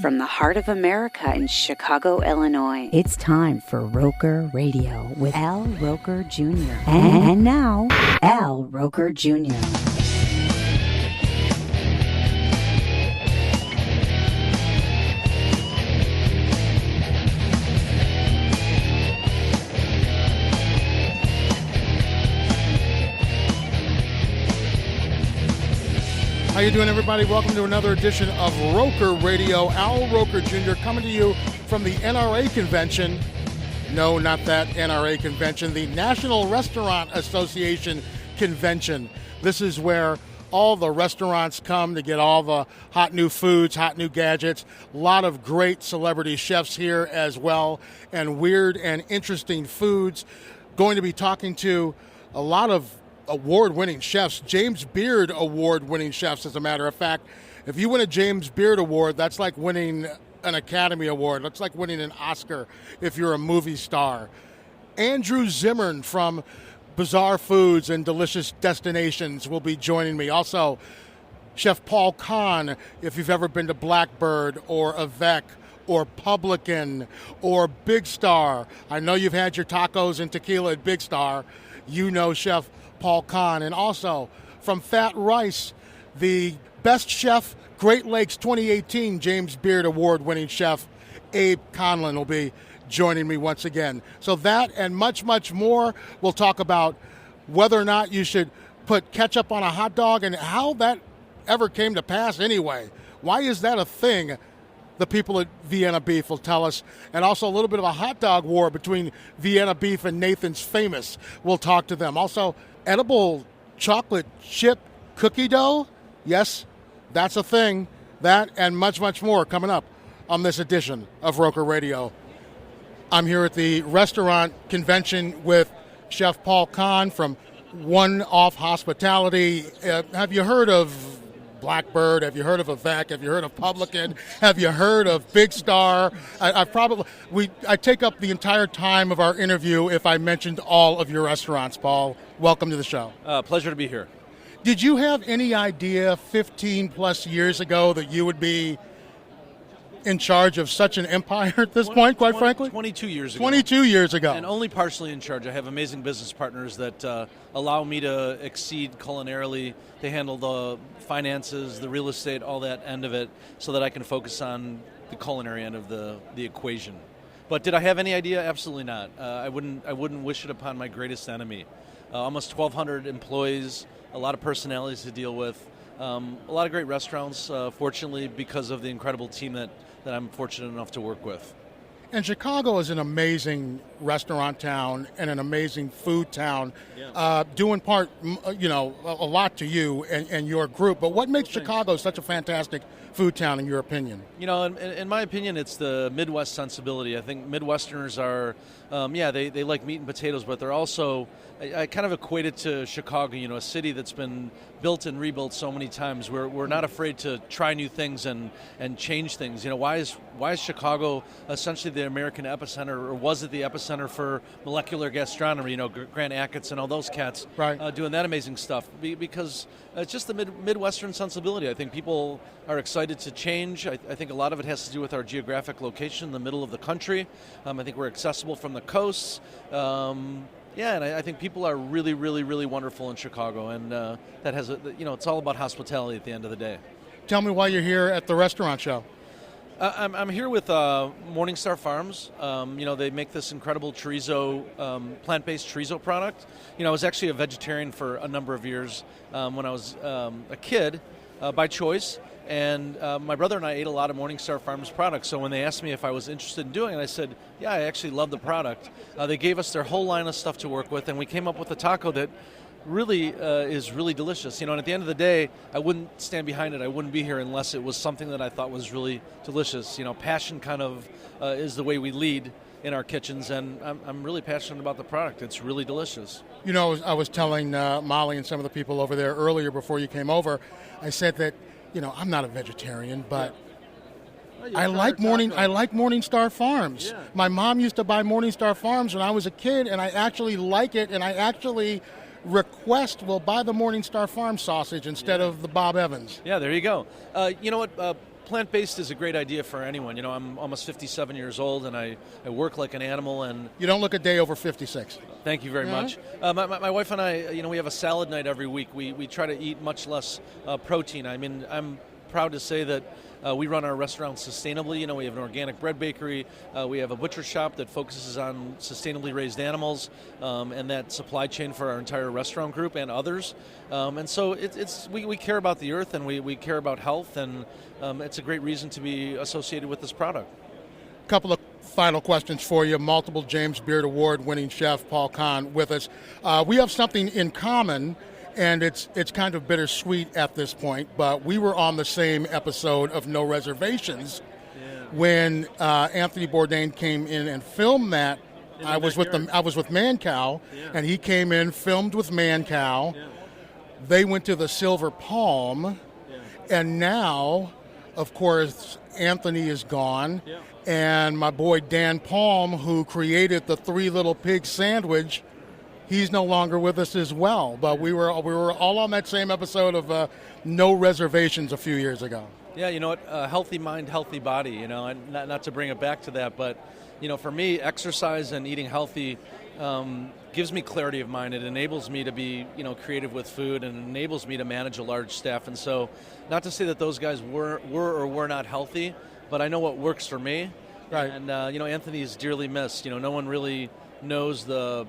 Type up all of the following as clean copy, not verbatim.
from the heart of America in Chicago, Illinois. It's time for Roker Radio with Al Roker Jr. And now, Al Roker Jr. How you doing, everybody? Welcome to another edition of Roker Radio. Al Roker Jr. coming to you from the NRA Convention. No, not that NRA Convention, the National Restaurant Association Convention. This is where all the restaurants come to get all the hot new foods, hot new gadgets. A lot of great celebrity chefs here as well, and weird and interesting foods. Going to be talking to a lot of award-winning chefs, James Beard award-winning chefs, as a matter of fact. If you win a James Beard award, that's like winning an Academy Award. That's like winning an Oscar if you're a movie star. Andrew Zimmern from Bizarre Foods and Delicious Destinations will be joining me. Also, Chef Paul Kahan, if you've ever been to Blackbird or Avec or Publican or Big Star. I know you've had your tacos and tequila at Big Star. You know Chef Paul Kahan. And also from Fat Rice, the best chef, Great Lakes 2018 James Beard award-winning chef Abe Conlon will be joining me once again. So that and much, much more. We'll talk about whether or not you should put ketchup on a hot dog and how that ever came to pass anyway. Why is that a thing? The people at Vienna Beef will tell us. And also a little bit of a hot dog war between Vienna Beef and Nathan's Famous. We'll talk to them. Also, edible chocolate chip cookie dough? Yes, that's a thing. That and much, much more coming up on this edition of Roker Radio. I'm here at the restaurant convention with Chef Paul Kahan from One Off Hospitality. Have you heard of Blackbird? Have you heard of Avec? Have you heard of Publican? Have you heard of Big Star? I take up the entire time of our interview if I mentioned all of your restaurants, Paul. Welcome to the show. Pleasure to be here. Did you have any idea 15 plus years ago that you would be in charge of such an empire at this point, quite frankly? 22 years ago. 22 years ago. And only partially in charge. I have amazing business partners that allow me to exceed culinarily. They handle the finances, the real estate, all that end of it, so that I can focus on the culinary end of the equation. But did I have any idea? Absolutely not. I wouldn't wish it upon my greatest enemy. Almost 1,200 employees, a lot of personalities to deal with, a lot of great restaurants, fortunately, because of the incredible team that I'm fortunate enough to work with. And Chicago is an amazing restaurant town and an amazing food town, due in part, a lot to you and your group. But what makes Chicago such a fantastic food town, in your opinion? In my opinion, it's the Midwest sensibility. I think Midwesterners are, they like meat and potatoes, but they're also, I kind of equate it to Chicago, a city that's been built and rebuilt so many times. We're not afraid to try new things and change things. Why is Chicago essentially the American epicenter, or was it the epicenter for molecular gastronomy? Grant Achatz and all those cats doing that amazing stuff. Because it's just the Midwestern sensibility. I think people are excited to change. I think a lot of it has to do with our geographic location in the middle of the country. I think we're accessible from the coasts. And I think people are really, really, really wonderful in Chicago, and that has it's all about hospitality at the end of the day. Tell me why you're here at the restaurant show. I'm here with Morningstar Farms. They make this incredible chorizo, plant-based chorizo product. I was actually a vegetarian for a number of years when I was a kid by choice. And my brother and I ate a lot of Morningstar Farms products. So when they asked me if I was interested in doing it, I said, yeah, I actually love the product. They gave us their whole line of stuff to work with, and we came up with a taco that really is really delicious. And at the end of the day, I wouldn't stand behind it. I wouldn't be here unless it was something that I thought was really delicious. Passion kind of is the way we lead in our kitchens, and I'm really passionate about the product. It's really delicious. I was telling Molly and some of the people over there earlier before you came over, I said that I'm not a vegetarian, but I like Morningstar Farms. Yeah. My mom used to buy Morningstar Farms when I was a kid, and I actually like it, and I actually buy the Morningstar Farms sausage instead of the Bob Evans. Yeah, there you go. You know what? plant-based is a great idea for anyone. You know, I'm almost 57 years old, and I work like an animal. And you don't look a day over 56. Thank you very much. My wife and I, we have a salad night every week. We try to eat much less protein. I mean, I'm proud to say that we run our restaurant sustainably. You know, we have an organic bread bakery. We have a butcher shop that focuses on sustainably raised animals and that supply chain for our entire restaurant group and others. And so we care about the earth, and we care about health, and it's a great reason to be associated with this product. A couple of final questions for you. Multiple James Beard Award winning chef Paul Kahan with us. We have something in common, and it's kind of bittersweet at this point, but we were on the same episode of No Reservations when Anthony Bourdain came in and filmed that. I was with Mancow, and he came in, filmed with Mancow. They went to the Silver Palm, and now, of course, Anthony is gone, and my boy Dan Palm, who created the Three Little Pigs sandwich, he's no longer with us as well. But we were all on that same episode of No Reservations a few years ago. Yeah, you know what? Healthy mind, healthy body. You know, and not to bring it back to that, but for me, exercise and eating healthy gives me clarity of mind. It enables me to be creative with food, and enables me to manage a large staff. And so, not to say that those guys were or were not healthy, but I know what works for me. Right. And Anthony is dearly missed. No one really knows the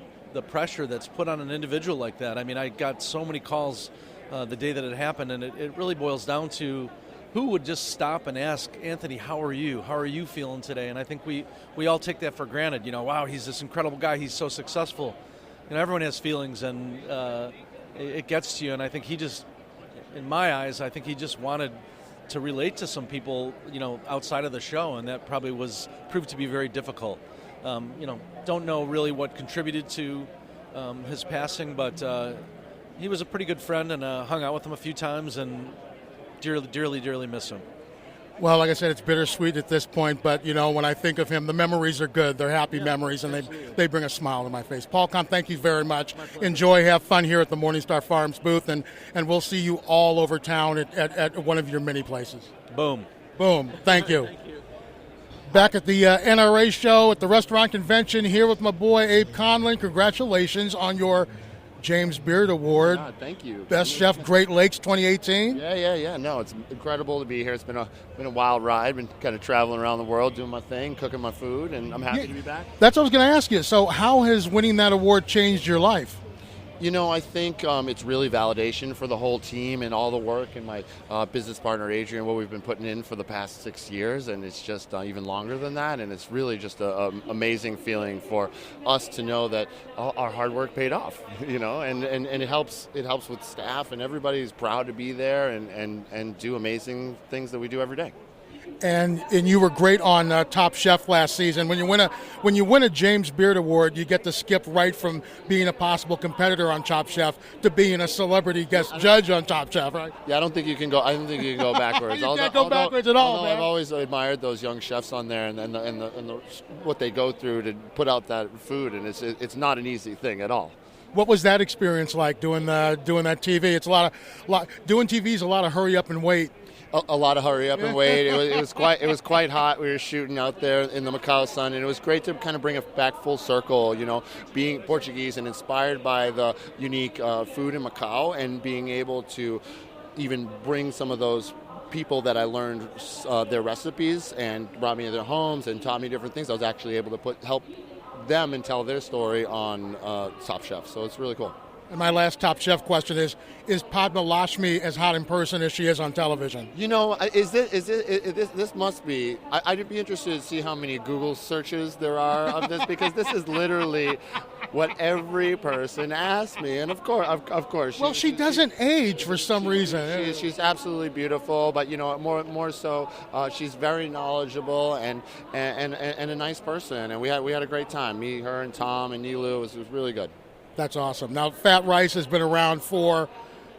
pressure that's put on an individual like that. I mean, I got so many calls the day that it happened, and it really boils down to who would just stop and ask, Anthony, how are you? How are you feeling today? And I think we all take that for granted. Wow, he's this incredible guy. He's so successful. Everyone has feelings, and it gets to you. And I think he just, in my eyes, I think he just wanted to relate to some people, outside of the show, and that probably proved to be very difficult. Don't know really what contributed to his passing, but he was a pretty good friend, and hung out with him a few times, and dearly, dearly, dearly miss him. Well, like I said, it's bittersweet at this point, but, when I think of him, the memories are good. They're happy memories, and they bring a smile to my face. Paul Kahan, thank you very much. Enjoy, have fun here at the Morningstar Farms booth, and we'll see you all over town at one of your many places. Boom. Boom. Thank you. Back at the NRA show at the Restaurant Convention here with my boy Abe Conlon. Congratulations on your James Beard Award. Yeah, thank you. Best Chef Great Lakes 2018. Yeah. No, it's incredible to be here. It's been a wild ride. Been kind of traveling around the world, doing my thing, cooking my food, and I'm happy to be back. That's what I was going to ask you. So how has winning that award changed your life? I think it's really validation for the whole team and all the work, and my business partner Adrian, what we've been putting in for the past 6 years, and it's just even longer than that, and it's really just an amazing feeling for us to know that our hard work paid off, and it helps with staff, and everybody's proud to be there and do amazing things that we do every day. And you were great on Top Chef last season. When you win a James Beard Award, you get to skip right from being a possible competitor on Top Chef to being a celebrity guest judge on Top Chef, right? Yeah, I don't think you can go backwards. You can't go backwards at all, man. I've always admired those young chefs on there and what they go through to put out that food, and it's not an easy thing at all. What was that experience like doing that TV? It's doing TV is a lot of hurry up and wait. A lot of hurry up and wait. It was quite hot. We were shooting out there in the Macau sun, and it was great to kind of bring it back full circle. Being Portuguese and inspired by the unique food in Macau, and being able to even bring some of those people that I learned their recipes and brought me to their homes and taught me different things. I was actually able to help them and tell their story on Top Chef. So it's really cool. And my last Top Chef question is Padma Lakshmi as hot in person as she is on television? This must be, I'd be interested to see how many Google searches there are of this, because this is literally what every person asks me. And of course. Well, she doesn't age for some reason. She's absolutely beautiful, but more so, she's very knowledgeable and a nice person. And we had a great time. Me, her, and Tom, and Nilu. It was really good. That's awesome. Now, Fat Rice has been around for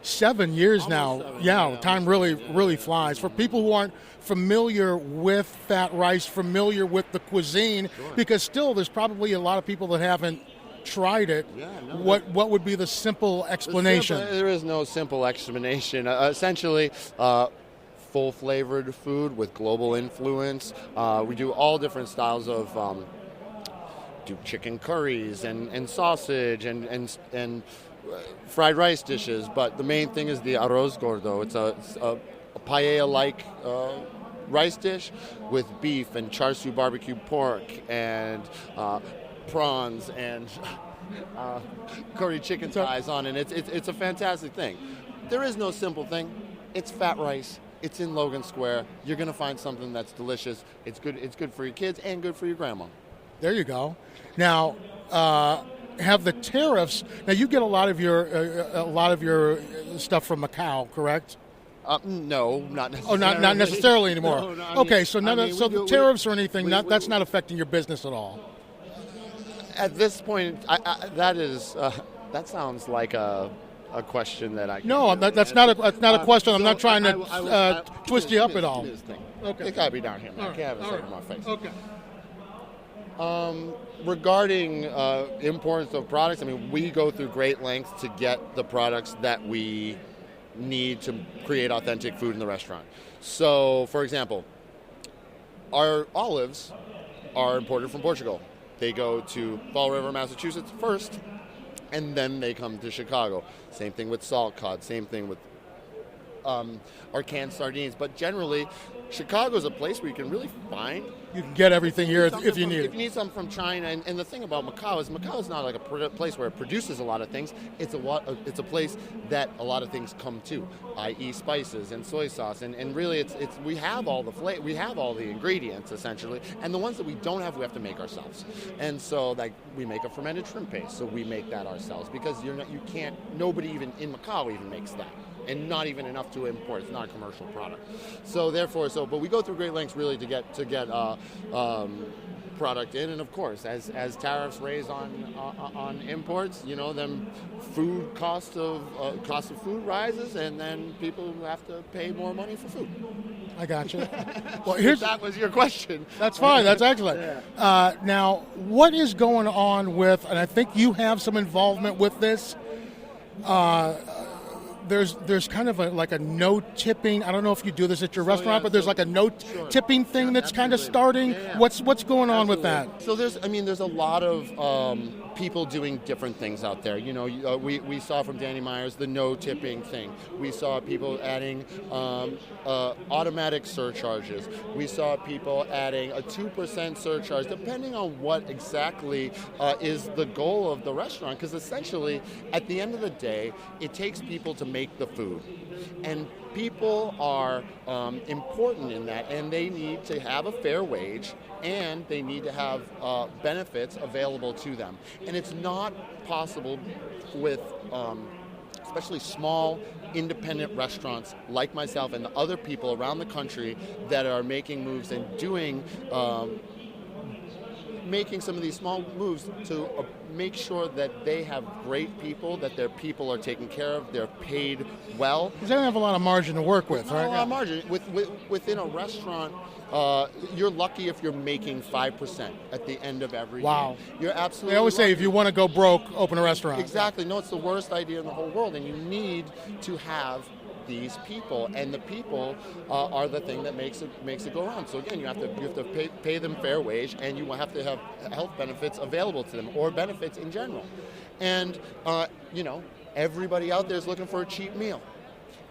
7 years now. Time really flies. For people who aren't familiar with Fat Rice, familiar with the cuisine, because still there's probably a lot of people that haven't tried it. What would be the simple explanation? There is no simple explanation. Essentially, full-flavored food with global influence. We do all different styles of do chicken curries and sausage and fried rice dishes. But the main thing is the arroz gordo. It's a paella-like rice dish with beef and char siu barbecue pork and prawns and curry chicken thighs on it. It's a fantastic thing. There is no simple thing. It's fat rice. It's in Logan Square. You're going to find something that's delicious. It's good for your kids and good for your grandma. There you go. Now, have the tariffs? Now, you get a lot of your stuff from Macau, correct? No, not necessarily. Oh, not necessarily anymore. No, okay, so the tariffs or anything, that's not affecting your business at all. At this point, that sounds like a question that I can No, that's not a question. I'm not trying to twist you up at all. Okay. It got to be down here, man. I can't have it straight in my face. Okay. Regarding imports of products, I mean, we go through great lengths to get the products that we need to create authentic food in the restaurant. So, for example, our olives are imported from Portugal. They go to Fall River, Massachusetts first, and then they come to Chicago. Same thing with salt cod, same thing with our canned sardines. But generally, Chicago is a place where you can really find. You can get everything here if you need it. If you need something from China, and the thing about Macau is not like a place where it produces a lot of things. It's a place that a lot of things come to, i.e. spices and soy sauce, and really we have all the ingredients essentially, and the ones that we don't have, we have to make ourselves. And so like we make a fermented shrimp paste, so we make that ourselves because nobody even in Macau even makes that. And not even enough to import. It's not a commercial product. So therefore, but we go through great lengths really to get product in, and of course, as tariffs raise on imports, then food cost of food rises, and then people have to pay more money for food. I got you. Well, if that was your question. That's fine. That's excellent. Yeah. Now, what is going on with? And I think you have some involvement with this. There's kind of like a no tipping. I don't know if you do this at your restaurant, but there's like a no tipping thing that's kind of starting. Yeah. What's going on with that? So there's a lot of people doing different things out there. We saw from Danny Myers the no tipping thing. We saw people adding automatic surcharges. We saw people adding a 2% surcharge, depending on what exactly is the goal of the restaurant. Because essentially, at the end of the day, it takes people to make the food, and people are important in that, and they need to have a fair wage, and they need to have benefits available to them. And it's not possible with especially small independent restaurants like myself and the other people around the country that are making moves and making some of these small moves to make sure that they have great people, that their people are taken care of, they're paid well. Because they don't have a lot of margin to work with, right? A lot of margin. Within a restaurant, you're lucky if you're making 5% at the end of every year. You're absolutely They always lucky. say if you want to go broke, open a restaurant. Exactly. No, it's the worst idea in the whole world, and you need to have these people, and the people are the thing that makes it go around. So again, you have to pay them fair wage, and you have to have health benefits available to them, or benefits in general. And everybody out there is looking for a cheap meal.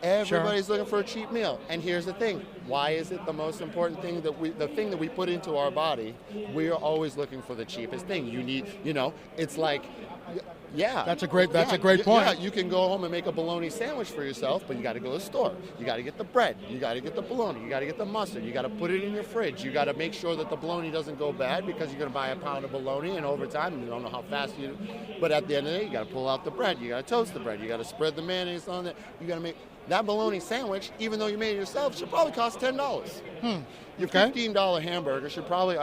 Everybody's looking for a cheap meal. And here's the thing: why is it the most important thing the thing that we put into our body? We are always looking for the cheapest thing. You need, it's like. Yeah, that's a great point. Yeah, you can go home and make a bologna sandwich for yourself, but you got to go to the store. You got to get the bread. You got to get the bologna. You got to get the mustard. You got to put it in your fridge. You got to make sure that the bologna doesn't go bad, because you're going to buy a pound of bologna, and over time, you don't know how fast you. But at the end of the day, you got to pull out the bread. You got to toast the bread. You got to spread the mayonnaise on it. You got to make that bologna sandwich, even though you made it yourself, should probably cost $10. Your $15 hamburger should probably.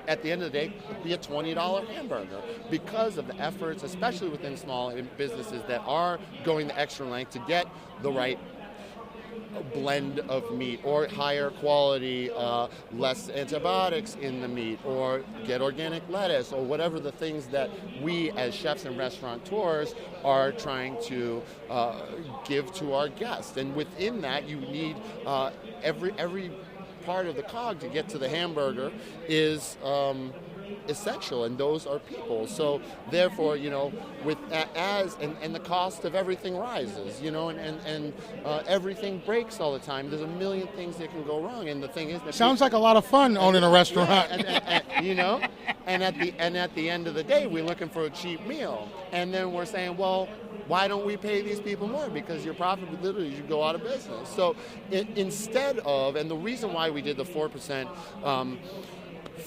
At the end of the day, be a $20 hamburger, because of the efforts, especially within small businesses that are going the extra length to get the right blend of meat, or higher quality, less antibiotics in the meat, or get organic lettuce, or whatever the things that we as chefs and restaurateurs are trying to give to our guests. And within that, you need every part of the cog to get to the hamburger is essential, and those are people. So therefore, with and the cost of everything rises, and everything breaks all the time. There's a million things that can go wrong, and the thing is that sounds like a lot of fun owning a restaurant. And at the end of the day, we're looking for a cheap meal, and then we're saying, well, why don't we pay these people more? Because your profit would literally you go out of business. So instead of, and the reason why we did the 4%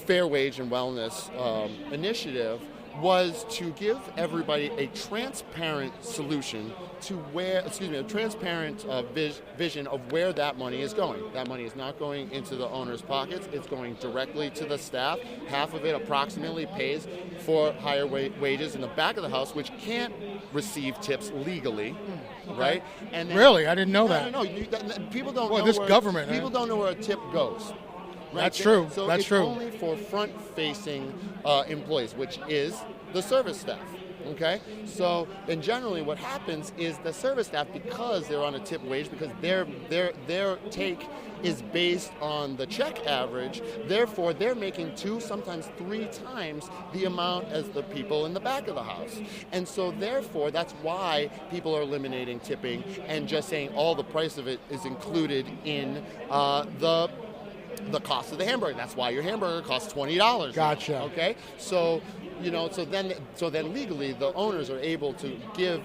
fair wage and wellness initiative was to give everybody a transparent solution to a transparent vision of where that money is going. That money is not going into the owner's pockets. It's going directly to the staff. Half of it approximately pays for higher wages in the back of the house, which can't receive tips legally, right? And then, really? I didn't know that. No, people don't know this government. People don't know where a tip goes. Right? That's true. So That's it's true. only for front-facing employees, which is the service staff. Okay, so and generally what happens is the service staff, because they're on a tip wage, because their take is based on the check average, therefore they're making 2, sometimes 3 times the amount as the people in the back of the house. And so therefore that's why people are eliminating tipping and just saying all the price of it is included in the cost of the hamburger. That's why your hamburger costs $20. Gotcha. Okay, so so then legally the owners are able to give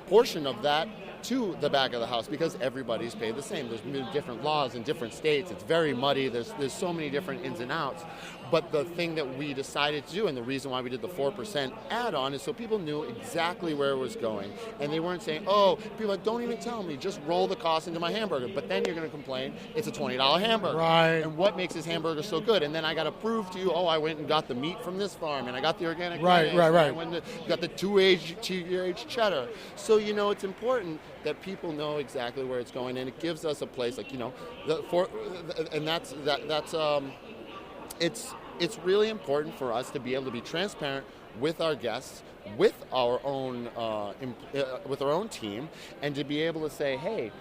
portion of that to the back of the house, because everybody's paid the same. There's different laws in different states. It's very muddy. There's so many different ins and outs. But the thing that we decided to do, and the reason why we did the 4% add-on, is so people knew exactly where it was going. And they weren't saying, people don't even tell me, just roll the cost into my hamburger. But then you're going to complain, it's a $20 hamburger. Right. And what makes this hamburger so good? And then I got to prove to you, I went and got the meat from this farm, and I got the organic right. I went and got the 2-age cheddar. So, it's important that people know exactly where it's going, and it gives us a place, it's really important for us to be able to be transparent with our guests, with our own team, and to be able to say, hey,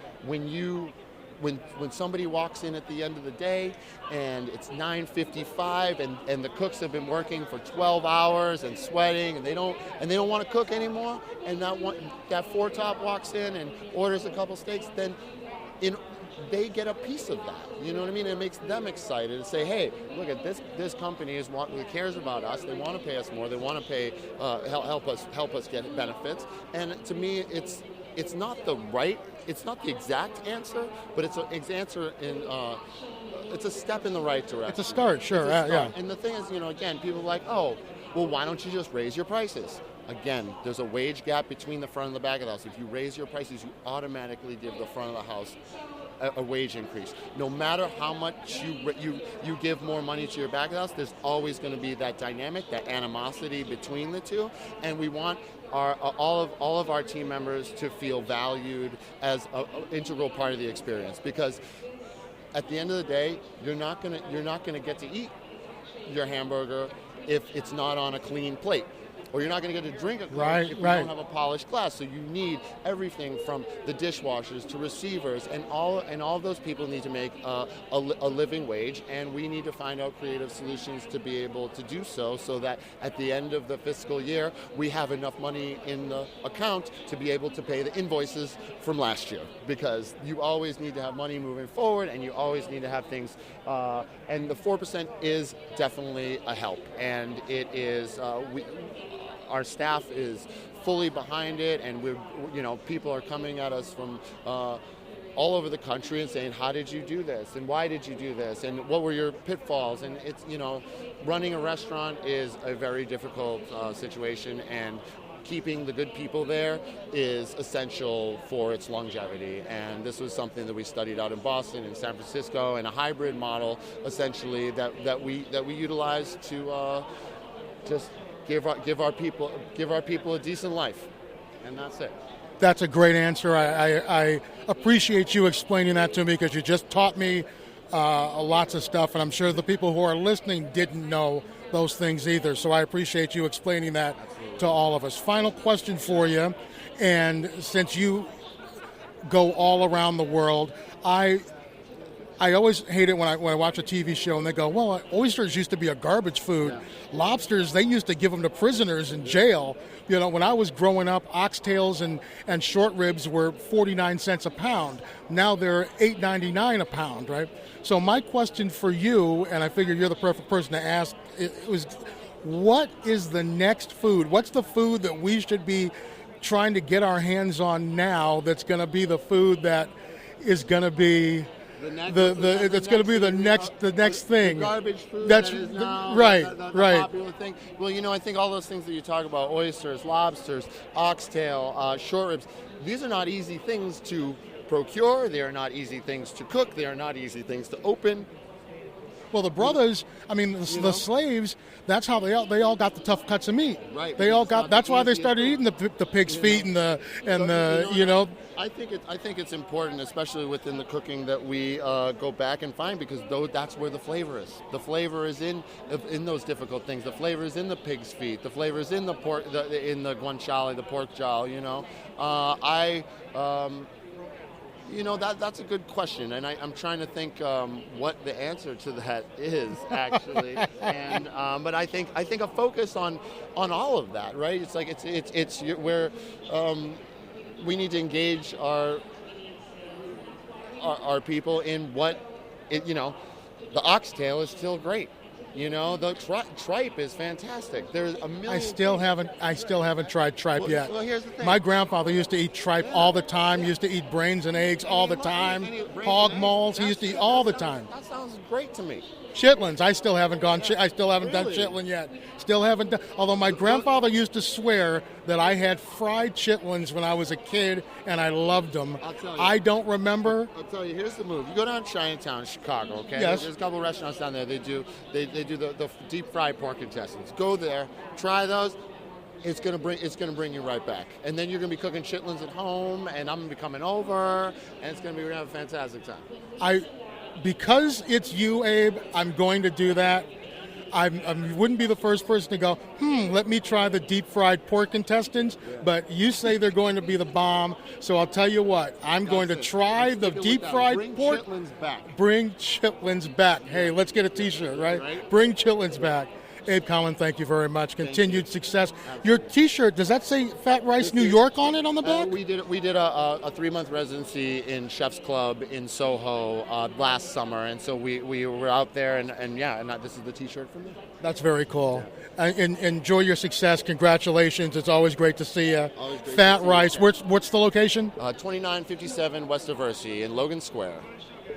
when somebody walks in at the end of the day and it's 9:55 and the cooks have been working for 12 hours and sweating and they don't want to cook anymore, and that four-top walks in and orders a couple steaks, then they get a piece of that. You know what I mean? It makes them excited to say, hey, look at this company cares about us. They want to pay us more. They want to pay help us get benefits. And to me, it's not the exact answer, but it's a step in the right direction. It's a start, sure. Yeah. And the thing is, again, people are like, why don't you just raise your prices? Again, there's a wage gap between the front and the back of the house. If you raise your prices, you automatically give the front of the house a wage increase. No matter how much you give more money to your back of the house, there's always going to be that dynamic, that animosity between the two, and we want all of our team members to feel valued as an integral part of the experience. Because at the end of the day, you're not gonna get to eat your hamburger if it's not on a clean plate. Or you're not going to get to drink a Coke if you don't have a polished glass. So you need everything from the dishwashers to receivers, and all of those people need to make a living wage, and we need to find out creative solutions to be able to do so that at the end of the fiscal year, we have enough money in the account to be able to pay the invoices from last year. Because you always need to have money moving forward, and you always need to have things, and the 4% is definitely a help, and it is, our staff is fully behind it, and people are coming at us from all over the country and saying, how did you do this? And why did you do this? And what were your pitfalls? And it's, running a restaurant is a very difficult situation, and keeping the good people there is essential for its longevity. And this was something that we studied out in Boston and San Francisco, and a hybrid model essentially that we utilize to just give our people a decent life, and that's it. That's a great answer. I appreciate you explaining that to me, because you just taught me lots of stuff, and I'm sure the people who are listening didn't know those things either. So I appreciate you explaining that to all of us. Final question for you, and since you go all around the world, I always hate it when I watch a TV show and they go, well, oysters used to be a garbage food. Yeah. Lobsters, they used to give them to prisoners in jail. You know, when I was growing up, oxtails and short ribs were 49 cents a pound. Now they're $8.99 a pound, right? So my question for you, and I figure you're the perfect person to ask, it was, what is the next food? What's the food that we should be trying to get our hands on now that's going to be the food that is going to be the next thing. The garbage food. That's that is now right. The right. popular thing. Well, you know, I think all those things that you talk about, oysters, lobsters, oxtail, short ribs, these are not easy things to procure. They are not easy things to cook. They are not easy things to open. Well, the brothers, I mean, the slaves, that's how they all got the tough cuts of meat. Right. They all got. That's why they started eating the pig's feet and the I think it's important, especially within the cooking, that we go back and find, because that's where the flavor is. The flavor is in those difficult things. The flavor is in the pig's feet. The flavor is in the pork, in the guanciale, the pork jowl. You know, that's a good question, and I'm trying to think what the answer to that is, actually. And but I think a focus on all of that, right? It's like it's where we need to engage our people in what the oxtail is still great. You know, the tripe is fantastic. There's a million. I still haven't tried tripe yet. Well, here's the thing. My grandfather used to eat tripe all the time. He used to eat brains and eggs all the time. Hog malls. He used to eat all the time. That sounds great to me. Chitlins. I still haven't done chitlin yet. Still haven't done. Although my grandfather used to swear that I had fried chitlins when I was a kid, and I loved them. I'll tell you. I don't remember. I'll tell you. Here's the move. You go down to Chinatown, Chicago. Okay. Yes. There's a couple of restaurants down there. They do the deep fried pork intestines. Go there. Try those. It's gonna bring you right back. And then you're gonna be cooking chitlins at home, and I'm gonna be coming over, and we're gonna have a fantastic time. Because it's you, Abe, I'm going to do that. I wouldn't be the first person to go, let me try the deep-fried pork intestines, but you say they're going to be the bomb, so I'll tell you what, I'm going to try the deep-fried pork. Bring chitlins back. Bring chitlins back. Hey, let's get a T-shirt, right? Bring chitlins back. Abe Conlon, thank you very much. Continued success. Your T-shirt, does that say Fat Rice New York on it on the back? We did a 3-month residency in Chef's Club in Soho last summer, and so we were out there, and this is the T-shirt for me. That's very cool. Enjoy your success. Congratulations. It's always great to see you. Fat Rice. What's the location? 2957 West Diversey in Logan Square.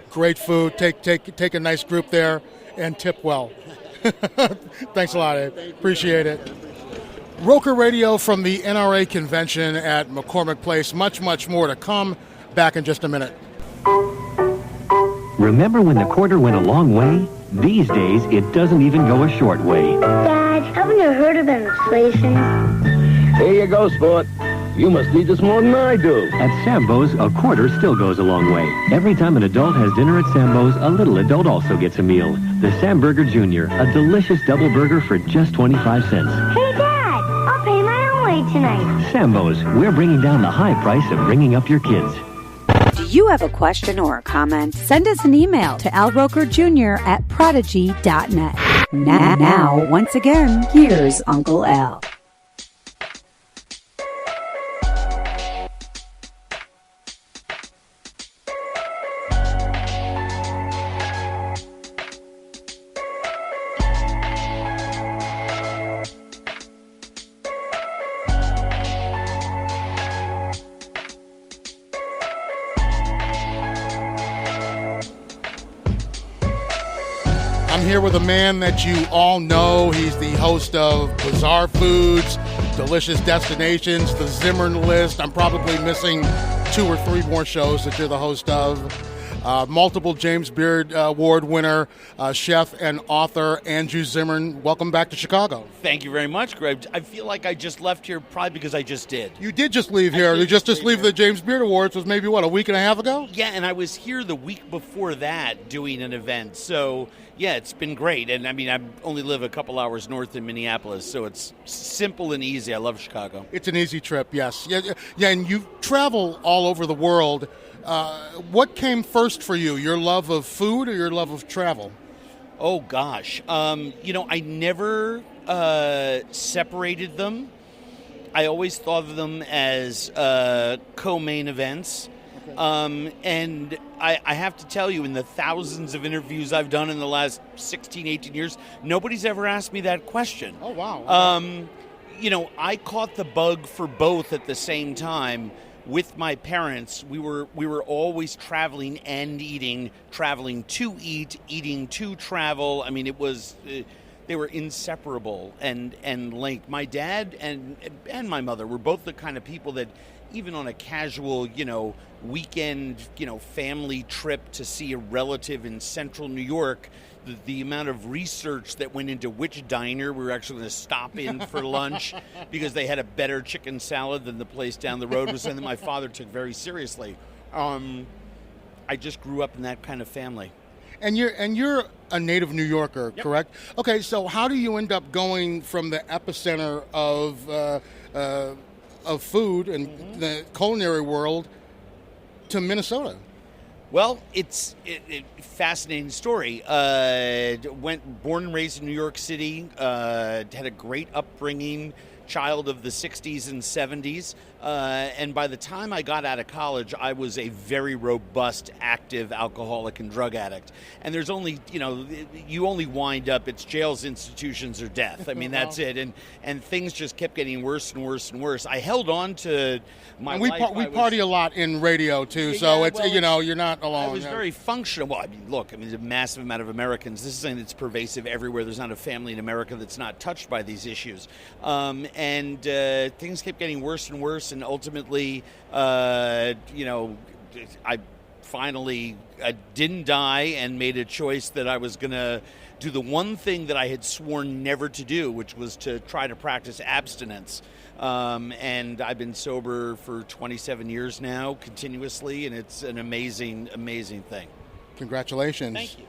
Great food. Take a nice group there and tip well. Thanks a lot, Abe. Appreciate it. Roker Radio from the NRA Convention at McCormick Place. Much, much more to come. Back in just a minute. Remember when the quarter went a long way? These days, it doesn't even go a short way. Dad, haven't you heard of inflation? Here you go, sport. You must need this more than I do. At Sambo's, a quarter still goes a long way. Every time an adult has dinner at Sambo's, a little adult also gets a meal. The Sam Burger Jr., a delicious double burger for just 25 cents. Hey, Dad, I'll pay my own way tonight. Sambo's, we're bringing down the high price of bringing up your kids. Do you have a question or a comment? Send us an email to alrokerjr@prodigy.net. Now, once again, here's Uncle Al. I'm here with a man that you all know. He's the host of Bizarre Foods, Delicious Destinations, The Zimmern List. I'm probably missing 2 or 3 more shows that you're the host of. multiple James Beard Award winner, chef and author Andrew Zimmern. Welcome back to Chicago. Thank you very much, Greg. I feel like I just left here probably because I just did. You did just leave here. You just leave the James Beard Awards was maybe, a week and a half ago? Yeah, and I was here the week before that doing an event. So, yeah, it's been great. And, I mean, I only live a couple hours north in Minneapolis, so it's simple and easy. I love Chicago. It's an easy trip, yes. Yeah, and you travel all over the world. What came first for you, your love of food or your love of travel? Oh, gosh. I never separated them. I always thought of them as co-main events. Okay. And I have to tell you, in the thousands of interviews I've done in the last 16, 18 years, nobody's ever asked me that question. Oh, wow. I caught the bug for both at the same time. With my parents, we were always traveling and eating, traveling to eat, eating to travel. I mean, it was they were inseparable and linked. My dad and my mother were both the kind of people that even on a casual, weekend, family trip to see a relative in central New York, the amount of research that went into which diner we were actually going to stop in for lunch because they had a better chicken salad than the place down the road was something my father took very seriously. I just grew up in that kind of family. And you're a native New Yorker, Yep. correct? Okay, so how do you end up going from the epicenter of food and the culinary world to Minnesota? Well, it's a fascinating story. Born and raised in New York City, had a great upbringing, child of the 60s and 70s. And by the time I got out of college, I was a very robust, active alcoholic and drug addict. And there's only, you only wind up, it's jails, institutions, or death. I mean, that's it. And things just kept getting worse and worse and worse. I held on to my life. We party a lot in radio, too, so you're not alone. I was very functional. Well, there's a massive amount of Americans. This is something that's pervasive everywhere. There's not a family in America that's not touched by these issues. And things kept getting worse and worse. And ultimately, I finally didn't die and made a choice that I was going to do the one thing that I had sworn never to do, which was to try to practice abstinence. And I've been sober for 27 years now, continuously, and it's an amazing, amazing thing. Congratulations. Thank you.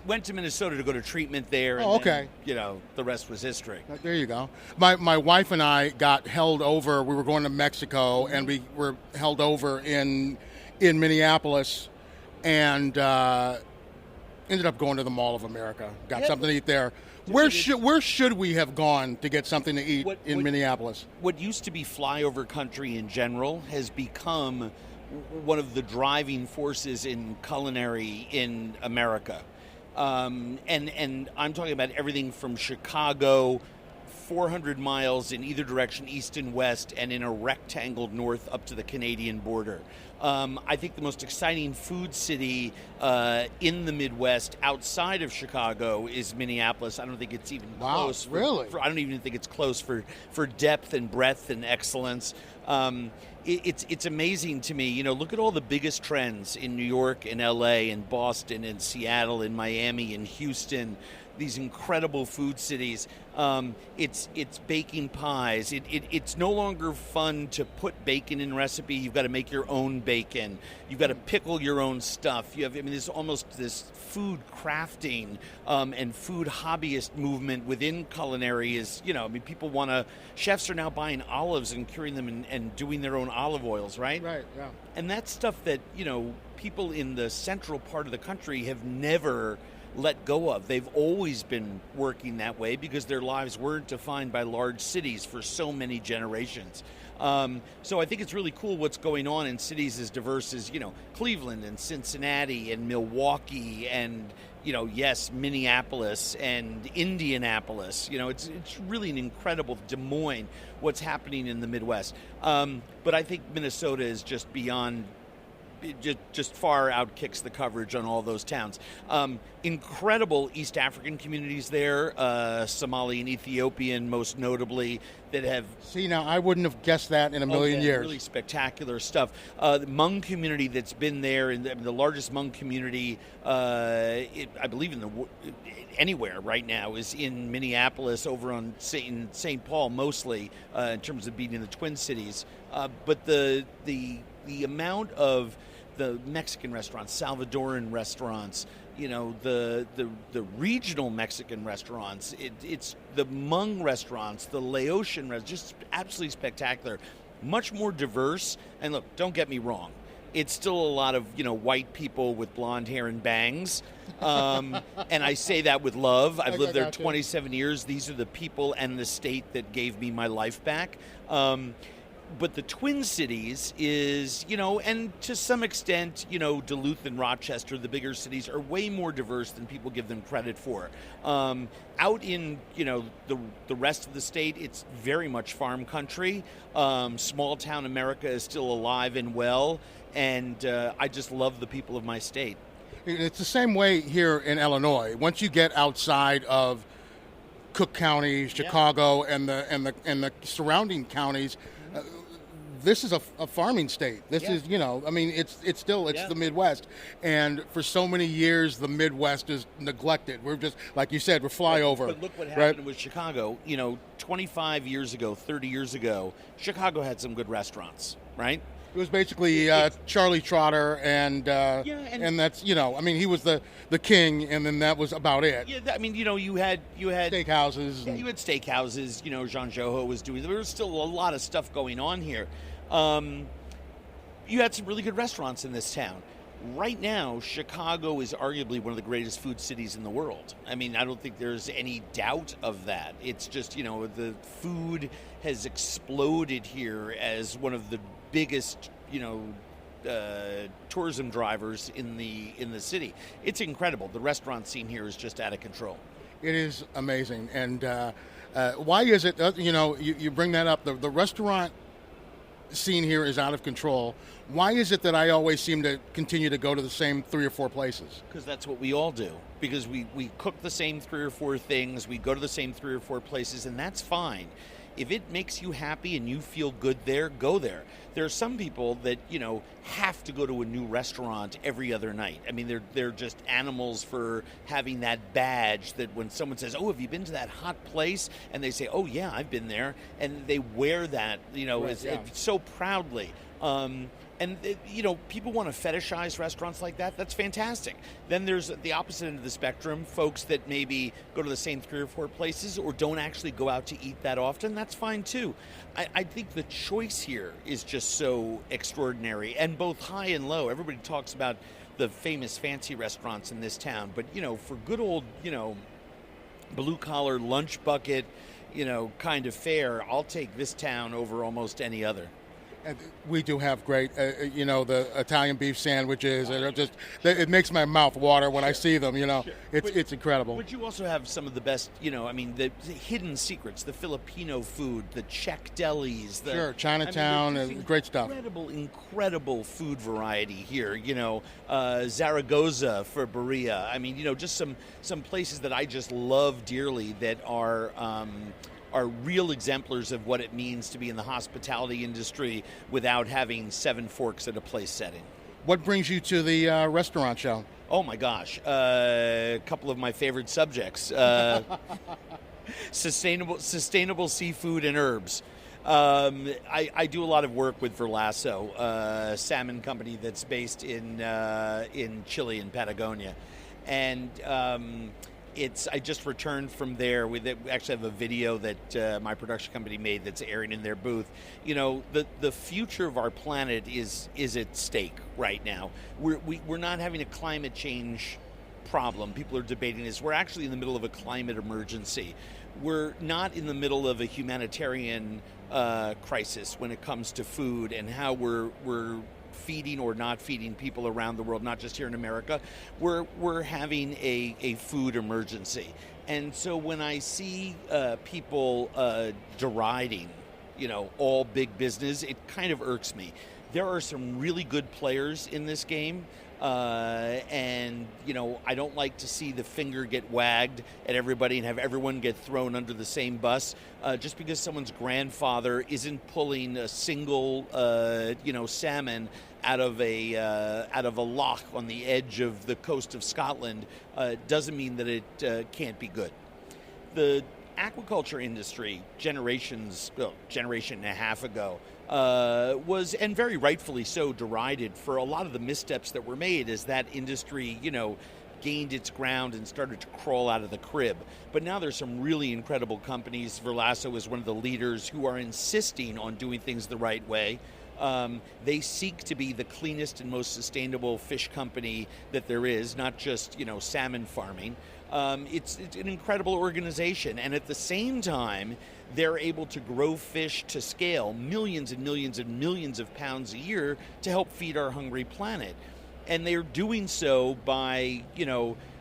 Went to Minnesota to go to treatment there. And okay. Then, the rest was history. There you go. My wife and I got held over. We were going to Mexico, and we were held over in Minneapolis, and ended up going to the Mall of America. Got something to eat there. Where should we have gone to get something to eat in Minneapolis? What used to be flyover country in general has become one of the driving forces in culinary in America. And I'm talking about everything from Chicago, 400 miles in either direction, east and west, and in a rectangle north up to the Canadian border. I think the most exciting food city in the Midwest outside of Chicago is Minneapolis. I don't think it's even close. Really? I don't even think it's close for depth and breadth and excellence. It's amazing to me. Look at all the biggest trends in New York and L.A. and Boston and Seattle and Miami and Houston. These incredible food cities. It's baking pies. It's no longer fun to put bacon in recipe. You've got to make your own bacon. You've got to pickle your own stuff. There's almost this food crafting and food hobbyist movement within culinary is, chefs are now buying olives and curing them and doing their own olive oils, right? Right, yeah. And that's stuff that, people in the central part of the country have never let go of. They've always been working that way because their lives weren't defined by large cities for so many generations. So I think it's really cool what's going on in cities as diverse as, Cleveland and Cincinnati and Milwaukee and, Minneapolis and Indianapolis. It's really an incredible Des Moines, what's happening in the Midwest. But I think Minnesota is just beyond it just far outkicks the coverage on all those towns. Incredible East African communities there, Somali and Ethiopian most notably, that have... See, now, I wouldn't have guessed that in a million years. Really spectacular stuff. The Hmong community that's been there, and the largest Hmong community, I believe, anywhere right now, is in Minneapolis, over on St. Paul mostly, in terms of being in the Twin Cities. But the amount of the Mexican restaurants, Salvadoran restaurants, the regional Mexican restaurants, it's the Hmong restaurants, the Laotian restaurants, just absolutely spectacular. Much more diverse. And look, don't get me wrong, it's still a lot of white people with blonde hair and bangs, and I say that with love. I've lived there 27 years. These are the people and the state that gave me my life back. But the Twin Cities is, and to some extent, Duluth and Rochester, the bigger cities, are way more diverse than people give them credit for. Out in, the rest of the state, it's very much farm country. Small town America is still alive and well, and I just love the people of my state. It's the same way here in Illinois. Once you get outside of Cook County, Chicago, and the surrounding counties, this is a farming state. This is, it's still the Midwest. And for so many years, the Midwest is neglected. We're just, like you said, we're flyover. But look what happened with Chicago. 25 years ago, 30 years ago, Chicago had some good restaurants, right? It was basically Charlie Trotter, and that's, he was the king, and then that was about it. Yeah, you had steakhouses. You had steakhouses. Jean Joho was doing. There was still a lot of stuff going on here. You had some really good restaurants in this town. Right now, Chicago is arguably one of the greatest food cities in the world. I don't think there's any doubt of that. It's just, the food has exploded here as one of the biggest, tourism drivers in the city. It's incredible. The restaurant scene here is just out of control. It is amazing. And why is it, you bring that up, the restaurant scene here is out of control. Why is it that I always seem to continue to go to the same 3 or 4 places? Because that's what we all do. Because we cook the same 3 or 4 things, we go to the same 3 or 4 places, and that's fine. If it makes you happy and you feel good there, go there. There are some people that, have to go to a new restaurant every other night. They're just animals for having that badge that when someone says, "Oh, have you been to that hot place?" and they say, "Oh, yeah, I've been there." And they wear that, it's so proudly. And, people want to fetishize restaurants like that. That's fantastic. Then there's the opposite end of the spectrum, folks that maybe go to the same 3 or 4 places or don't actually go out to eat that often. That's fine, too. I think the choice here is just so extraordinary, and both high and low. Everybody talks about the famous fancy restaurants in this town, but, for good old, blue-collar lunch bucket, kind of fare, I'll take this town over almost any other. We do have great, the Italian beef sandwiches. It makes my mouth water when I see them. It's incredible. But you also have some of the best, the hidden secrets, the Filipino food, the Czech delis. Chinatown, great stuff. Incredible food variety here. Zaragoza for Berea. Just some places that I just love dearly that are real exemplars of what it means to be in the hospitality industry without having 7 forks at a place setting. What brings you to the restaurant show? Oh my gosh, a couple of my favorite subjects: sustainable seafood and herbs. I do a lot of work with Verlasso, a salmon company that's based in Chile and Patagonia, and I just returned from there. We actually have a video that my production company made that's airing in their booth. The future of our planet is at stake right now. We're not having a climate change problem. People are debating this. We're actually in the middle of a climate emergency. We're not in the middle of a humanitarian crisis when it comes to food and how we're feeding or not feeding people around the world, not just here in America. We're having a food emergency. And so when I see people deriding, all big business, it kind of irks me. there are some really good players in this game. And, I don't like to see the finger get wagged at everybody and have everyone get thrown under the same bus just because someone's grandfather isn't pulling a single, salmon out of a loch on the edge of the coast of Scotland doesn't mean that it can't be good. The aquaculture industry, generation and a half ago, was, and very rightfully so, derided for a lot of the missteps that were made as that industry, gained its ground and started to crawl out of the crib. But now there's some really incredible companies. Verlasso is one of the leaders who are insisting on doing things the right way. They seek to be the cleanest and most sustainable fish company that there is, not just, salmon farming. It's an incredible organization, and at the same time, they're able to grow fish to scale, millions and millions and millions of pounds a year to help feed our hungry planet. And they're doing so by,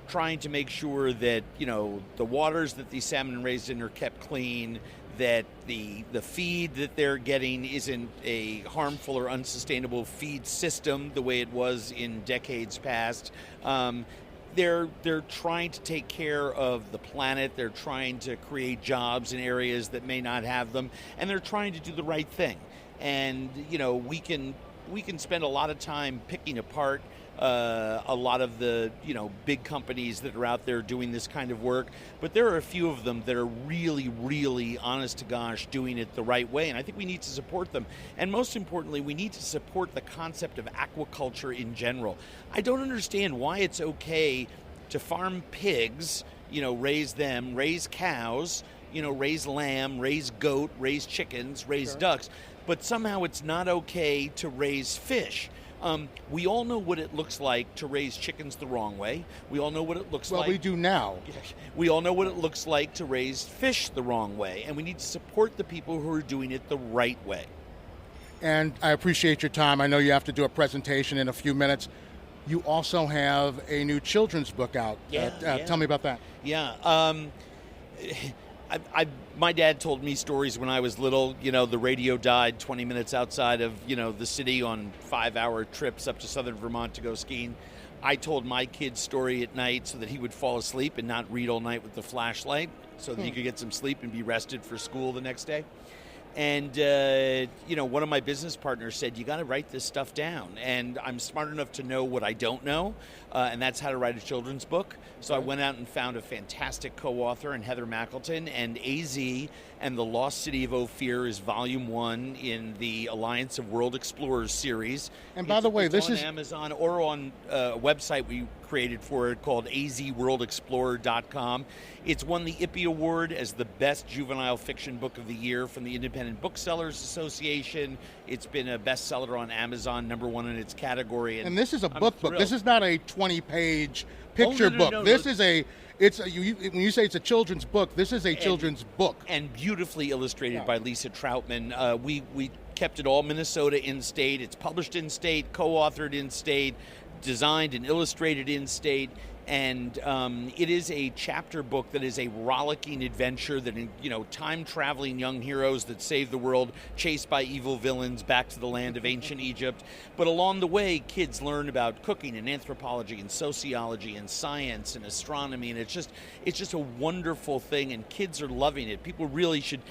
trying to make sure that, the waters that these salmon are raised in are kept clean, that the feed that they're getting isn't a harmful or unsustainable feed system the way it was in decades past. They're trying to take care of the planet. They're trying to create jobs in areas that may not have them, and they're trying to do the right thing. And we can spend a lot of time picking apart a lot of the big companies that are out there doing this kind of work, but there are a few of them that are really, really, honest to gosh, doing it the right way, and I think we need to support them. And most importantly, we need to support the concept of aquaculture in general. I don't understand why it's okay to farm pigs, raise them, raise cows, raise lamb, raise goat, raise chickens, raise ducks, but somehow it's not okay to raise fish. We all know what it looks like to raise chickens the wrong way. We all know what it looks like. Well, we do now. We all know what it looks like to raise fish the wrong way, and we need to support the people who are doing it the right way. And I appreciate your time. I know you have to do a presentation in a few minutes. You also have a new children's book out. Tell me about that. Yeah. My dad told me stories when I was little. The radio died 20 minutes outside of, the city on 5-hour trips up to southern Vermont to go skiing. I told my kid's story at night so that he would fall asleep and not read all night with the flashlight so that he could get some sleep and be rested for school the next day. And, one of my business partners said, you got to write this stuff down. And I'm smart enough to know what I don't know, and that's how to write a children's book. So I went out and found a fantastic co-author in Heather Mackleton, and AZ and the Lost City of Ophir is volume 1 in the Alliance of World Explorers series. And by the way, this is on Amazon or on a website we created for it called azworldexplorer.com. It's won the Ippy Award as the best juvenile fiction book of the year from the Independent Booksellers Association. It's been a bestseller on Amazon, #1 in its category. And this is a book. This is not a 20-page picture book. No. This is when you say it's a children's book, this is a children's book. And beautifully illustrated by Lisa Troutman. We kept it all Minnesota in-state. It's published in-state, co-authored in-state, designed and illustrated in-state. And it is a chapter book that is a rollicking adventure that, time-traveling young heroes that save the world, chased by evil villains back to the land of ancient Egypt. But along the way, kids learn about cooking and anthropology and sociology and science and astronomy, and it's just a wonderful thing, and kids are loving it. People really should,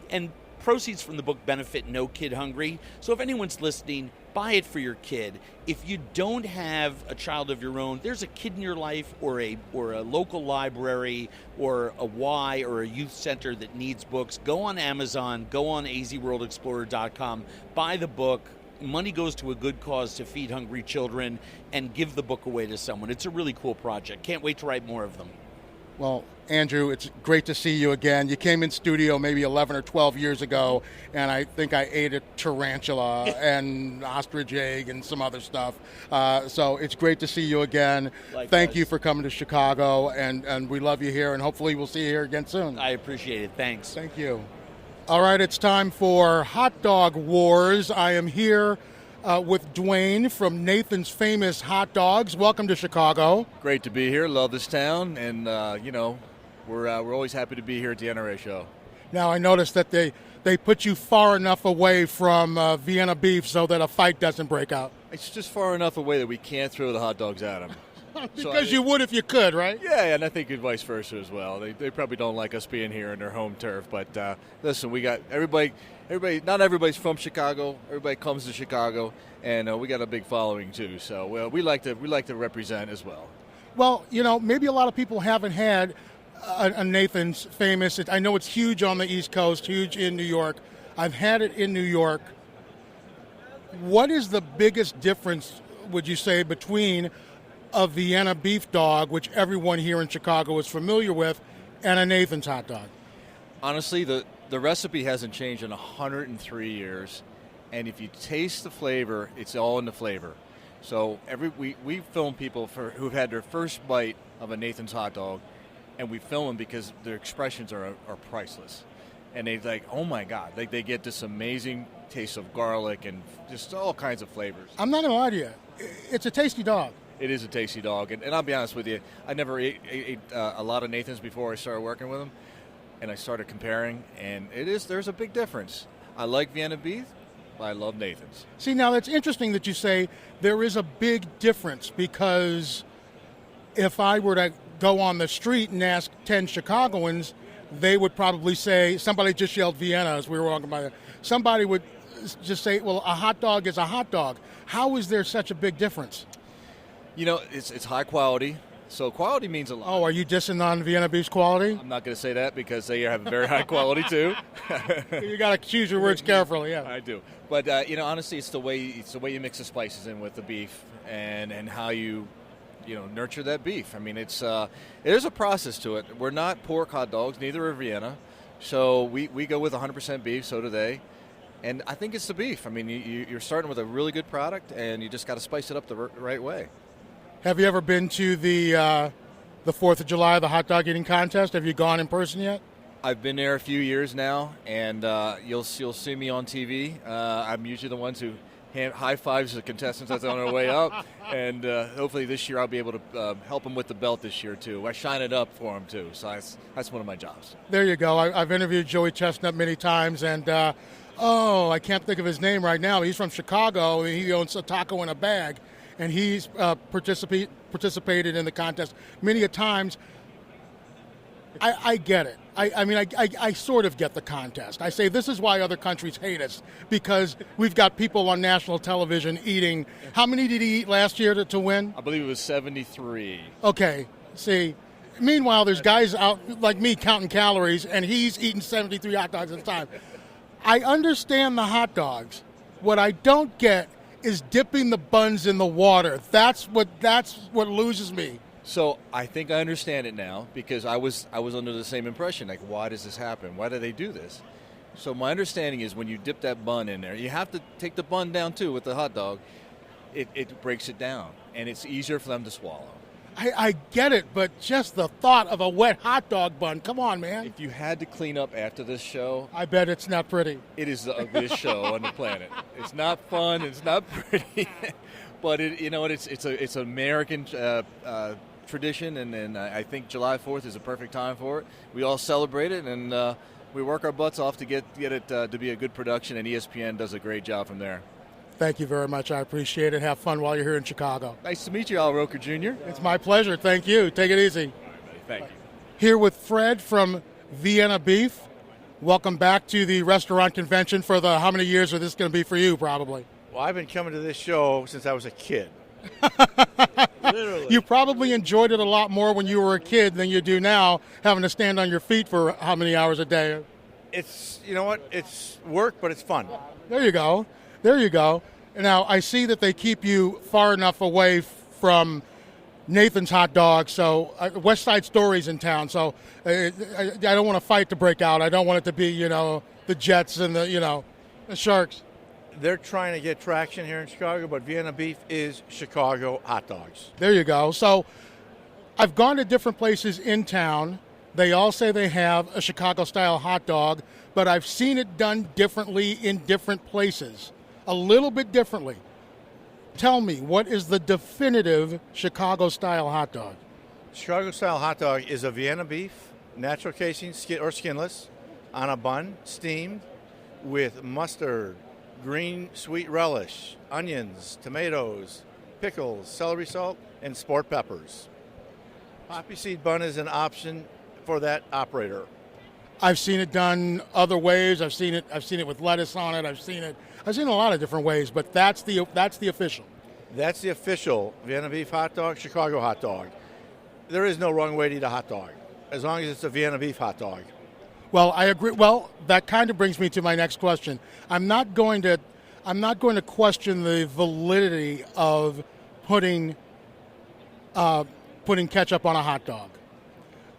and proceeds from the book benefit No Kid Hungry. So if anyone's listening, buy it for your kid. If you don't have a child of your own, there's a kid in your life or a local library or a Y or a youth center that needs books. Go on Amazon, go on azworldexplorer.com, buy the book. Money goes to a good cause to feed hungry children, and give the book away to someone. It's a really cool project. Can't wait to write more of them. Well, Andrew, it's great to see you again. You came in studio maybe 11 or 12 years ago, and I think I ate a tarantula and ostrich egg and some other stuff. So it's great to see you again. Likewise. Thank you for coming to Chicago, and we love you here, and hopefully we'll see you here again soon. I appreciate it. Thanks. Thank you. All right, it's time for Hot Dog Wars. I am here with Dwayne from Nathan's Famous Hot Dogs. Welcome to Chicago. Great to be here. Love this town, and we're always happy to be here at the NRA show. Now, I noticed that they put you far enough away from Vienna beef so that a fight doesn't break out. It's just far enough away that we can't throw the hot dogs at them. Because you would if you could, right? Yeah, and I think vice versa as well. They probably don't like us being here in their home turf. But listen, we got everybody. Not everybody's from Chicago. Everybody comes to Chicago, and we got a big following too. So we like to represent as well. Well, maybe a lot of people haven't had a Nathan's famous. I know it's huge on the East Coast, huge in New York. I've had it in New York. What is the biggest difference, would you say, between a Vienna beef dog, which everyone here in Chicago is familiar with, and a Nathan's hot dog? Honestly, the recipe hasn't changed in 103 years, and if you taste the flavor, it's all in the flavor. So we film people who've had their first bite of a Nathan's hot dog, and we film them because their expressions are priceless. And they're like, oh my God, they get this amazing taste of garlic and just all kinds of flavors. I'm not going to lie to you. It's a tasty dog. It is a tasty dog. And I'll be honest with you, I never ate a lot of Nathan's before I started working with them. And I started comparing, and there's a big difference. I like Vienna beef, but I love Nathan's. See, now that's interesting that you say there is a big difference, because if I were to go on the street and ask 10 Chicagoans, they would probably say, somebody just yelled Vienna as we were walking by there. Somebody would just say, well, a hot dog is a hot dog. How is there such a big difference? It's high quality. So quality means a lot. Oh, are you dissing on Vienna beef's quality? I'm not going to say that because they have very high quality too. You got to choose your words carefully. Yeah, I do. But honestly, it's the way you mix the spices in with the beef and how you nurture that beef. I mean, there's a process to it. We're not pork hot dogs, neither are Vienna. So we go with 100% beef. So do they. And I think it's the beef. I mean, you're starting with a really good product, and you just got to spice it up the right way. Have you ever been to the 4th of July, the hot dog eating contest? Have you gone in person yet? I've been there a few years now, and you'll see me on TV. I'm usually the ones who high fives the contestants as they're on their way up, and hopefully this year I'll be able to help them with the belt this year too. I shine it up for them too, so that's one of my jobs. There you go. I've interviewed Joey Chestnut many times, and I can't think of his name right now. He's from Chicago, and he owns a taco in a bag. And he's participated in the contest many a times. I get it. I sort of get the contest. I say this is why other countries hate us, because we've got people on national television eating. How many did he eat last year to win? I believe it was 73. Okay. See, meanwhile, there's guys out like me counting calories, and he's eating 73 hot dogs at a time. I understand the hot dogs. What I don't get is dipping the buns in the water. That's what loses me. So I think I understand it now, because I was under the same impression. Like, why does this happen? Why do they do this? So my understanding is when you dip that bun in there, you have to take the bun down too with the hot dog. It breaks it down, and it's easier for them to swallow. I get it, but just the thought of a wet hot dog bun, come on, man. If you had to clean up after this show, I bet it's not pretty. It is the ugliest show on the planet. It's not fun. It's not pretty. But it's an American tradition, and I think July 4th is a perfect time for it. We all celebrate it, and we work our butts off to get it to be a good production, and ESPN does a great job from there. Thank you very much. I appreciate it. Have fun while you're here in Chicago. Nice to meet you, Al Roker Jr. It's my pleasure. Thank you. Take it easy. All right, buddy. Thank you. Here with Fred from Vienna Beef. Welcome back to the restaurant convention for how many years are this going to be for you, probably? Well, I've been coming to this show since I was a kid. Literally. You probably enjoyed it a lot more when you were a kid than you do now, having to stand on your feet for how many hours a day? It's work, but it's fun. There you go. Now, I see that they keep you far enough away from Nathan's hot dog, so West Side Story's in town, so I don't want a fight to break out. I don't want it to be, the Jets and the Sharks. They're trying to get traction here in Chicago, but Vienna Beef is Chicago hot dogs. There you go. So I've gone to different places in town. They all say they have a Chicago-style hot dog, but I've seen it done differently in different places, a little bit differently. Tell me, what is the definitive Chicago-style hot dog? Chicago-style hot dog is a Vienna beef, natural casing, or skinless, on a bun, steamed, with mustard, green sweet relish, onions, tomatoes, pickles, celery salt, and sport peppers. Poppy seed bun is an option for that operator. I've seen it done other ways. I've seen it with lettuce on it. I've seen it a lot of different ways, but that's the official. That's the official Vienna beef hot dog, Chicago hot dog. There is no wrong way to eat a hot dog, as long as it's a Vienna beef hot dog. Well, I agree. Well, that kind of brings me to my next question. I'm not going to question the validity of putting ketchup on a hot dog.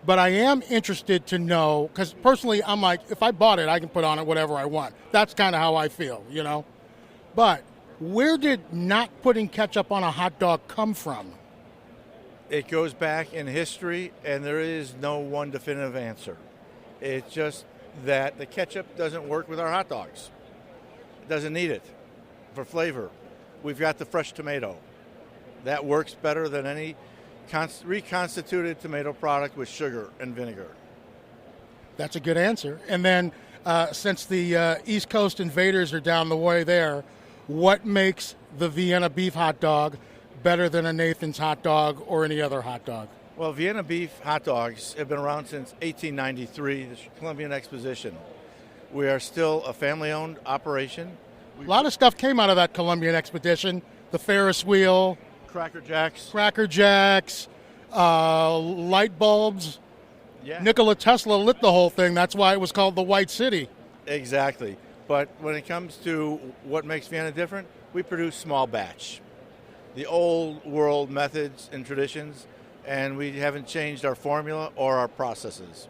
But I am interested to know, because personally I'm like, if I bought it, I can put on it whatever I want. That's kind of how I feel, you know. But where did not putting ketchup on a hot dog come from? It goes back in history, and there is no one definitive answer. It's just that the ketchup doesn't work with our hot dogs. It doesn't need it for flavor. We've got the fresh tomato. That works better than any reconstituted tomato product with sugar and vinegar. That's a good answer. And then since the East Coast invaders are down the way there, what makes the Vienna beef hot dog better than a Nathan's hot dog or any other hot dog? Well, Vienna beef hot dogs have been around since 1893, the Columbian Exposition. We are still a family-owned operation. A lot of stuff came out of that Columbian Expedition. The Ferris wheel. Cracker Jacks, light bulbs. Yeah. Nikola Tesla lit the whole thing. That's why it was called the White City. Exactly. But when it comes to what makes Vienna different, we produce small batch. The old world methods and traditions, and we haven't changed our formula or our processes.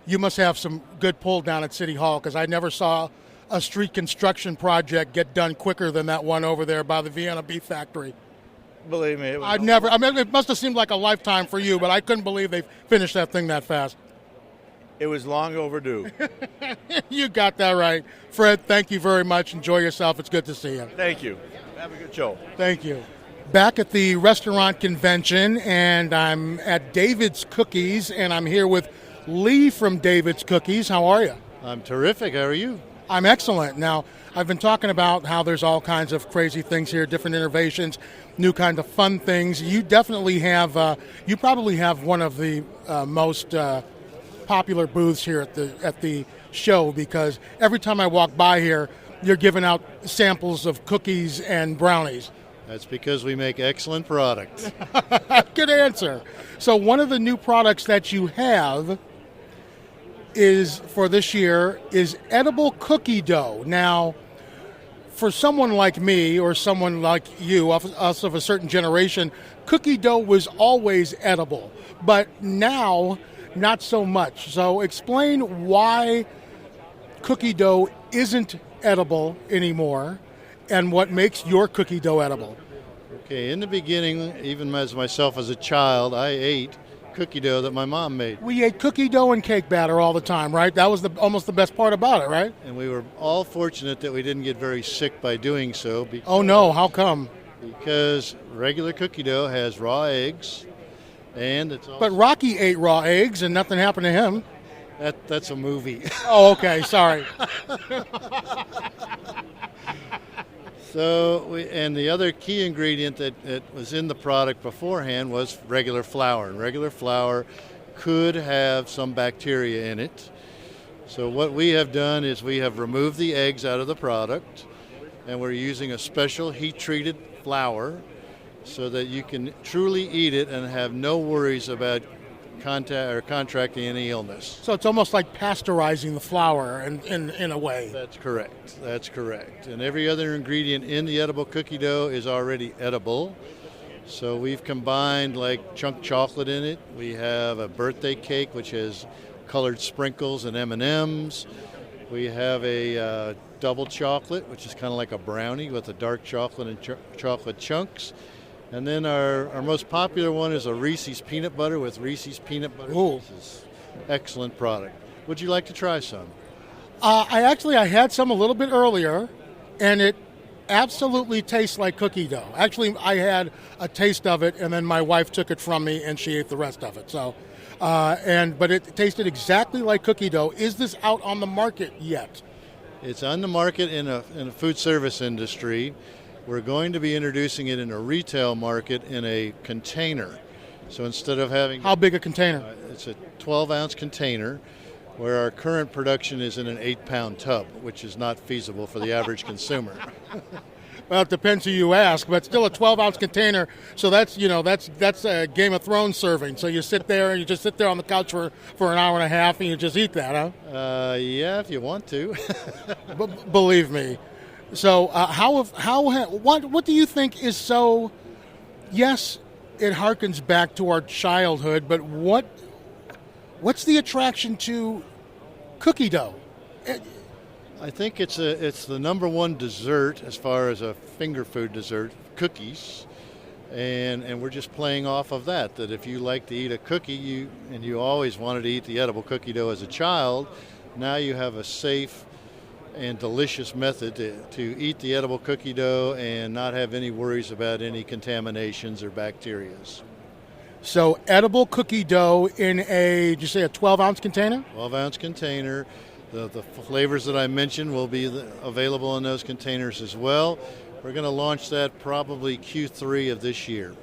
You must have some good pull down at City Hall, because I never saw a street construction project get done quicker than that one over there by the Vienna Beef Factory. Believe me. It must have seemed like a lifetime for you, but I couldn't believe they finished that thing that fast. It was long overdue. You got that right. Fred, thank you very much. Enjoy yourself. It's good to see you. Thank you. Have a good show. Thank you. Back at the restaurant convention, and I'm at David's Cookies, and I'm here with Lee from David's Cookies. How are you? I'm terrific. How are you? I'm excellent. Now, I've been talking about how there's all kinds of crazy things here, different innovations, new kind of fun things. You definitely have, you probably have one of the most popular booths here at the show, because every time I walk by here, you're giving out samples of cookies and brownies. That's because we make excellent products. Good answer. So one of the new products that you have is for this year is edible cookie dough. Now, for someone like me or someone like you, us of a certain generation, cookie dough was always edible, but now not so much. So explain why cookie dough isn't edible anymore and what makes your cookie dough edible. Okay, in the beginning, even as myself as a child, I ate cookie dough that my mom made. We ate cookie dough and cake batter all the time, right? That was almost the best part about it, right? And we were all fortunate that we didn't get very sick by doing so. Oh no, how come? Because regular cookie dough has raw eggs, and it's also... But Rocky ate raw eggs and nothing happened to him. That's a movie. Oh, okay, sorry. So, and the other key ingredient that was in the product beforehand was regular flour. And regular flour could have some bacteria in it. So what we have done is we have removed the eggs out of the product, and we're using a special heat-treated flour so that you can truly eat it and have no worries about contracting any illness. So it's almost like pasteurizing the flour in a way. That's correct. That's correct. And every other ingredient in the edible cookie dough is already edible. So we've combined like chunk chocolate in it. We have a birthday cake which has colored sprinkles and M&Ms. We have a double chocolate, which is kind of like a brownie with a dark chocolate and chocolate chunks. And then our most popular one is a Reese's peanut butter with Reese's peanut butter pieces. Excellent product. Would you like to try some? I had some a little bit earlier, and absolutely tastes like cookie dough. Actually, I had a taste of it, and then my wife took it from me, and she ate the rest of it. So, but it tasted exactly like cookie dough. Is this out on the market yet? It's on the market in a food service industry. We're going to be introducing it in a retail market in a container. So instead of having... How big a container? It's a 12-ounce container, where our current production is in an 8-pound tub, which is not feasible for the average consumer. Well, it depends who you ask, but still a 12-ounce container. So that's a Game of Thrones serving. So you sit there and you just sit there on the couch for an hour and a half and you just eat that, huh? Yeah, if you want to. Believe me. So what do you think is so? Yes, it harkens back to our childhood, but what's the attraction to cookie dough? I think it's the number one dessert as far as a finger food dessert, cookies, and we're just playing off of that. That if you like to eat a cookie, you always wanted to eat the edible cookie dough as a child, now you have a safe and delicious method to eat the edible cookie dough and not have any worries about any contaminations or bacterias. So edible cookie dough in did you say a 12-ounce container? 12-ounce container. The flavors that I mentioned will be available in those containers as well. We're going to launch that probably Q3 of this year.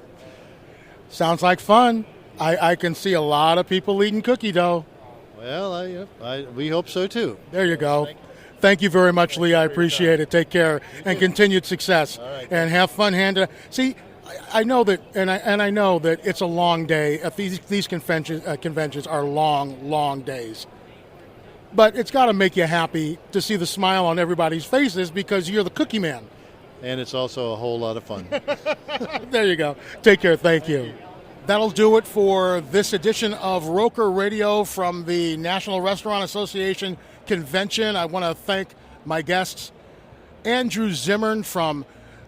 Sounds like fun. I can see a lot of people eating cookie dough. Well, we hope so too. There you go. Thank you very much, Lee. I appreciate it. Take care and continued success. And have fun handing. See, I know that, and I know that it's a long day. These conventions are long days. But it's got to make you happy to see the smile on everybody's faces because you're the cookie man. And it's also a whole lot of fun. There you go. Take care. Thank you. That'll do it for this edition of Roker Radio from the National Restaurant Association Convention. I want to thank my guests, Andrew Zimmern from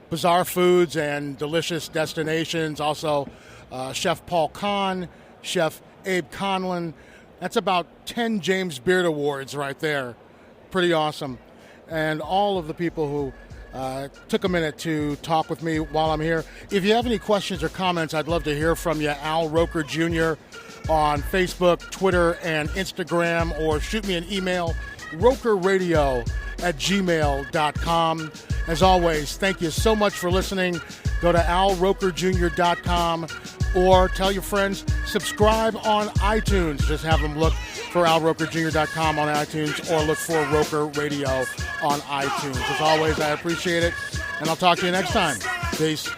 Bizarre Foods and Delicious Destinations, also Chef Paul Kahan, Chef Abe Conlon. That's about 10 James Beard Awards right there. Pretty awesome. And all of the people who took a minute to talk with me while I'm here. If you have any questions or comments, I'd love to hear from you. Al Roker Jr. on Facebook, Twitter, and Instagram, or shoot me an email, rokerradio@gmail.com. As always, thank you so much for listening. Go to alrokerjr.com or tell your friends, subscribe on iTunes. Just have them look for alrokerjr.com on iTunes or look for Roker Radio on iTunes. As always, I appreciate it, and I'll talk to you next time. Peace.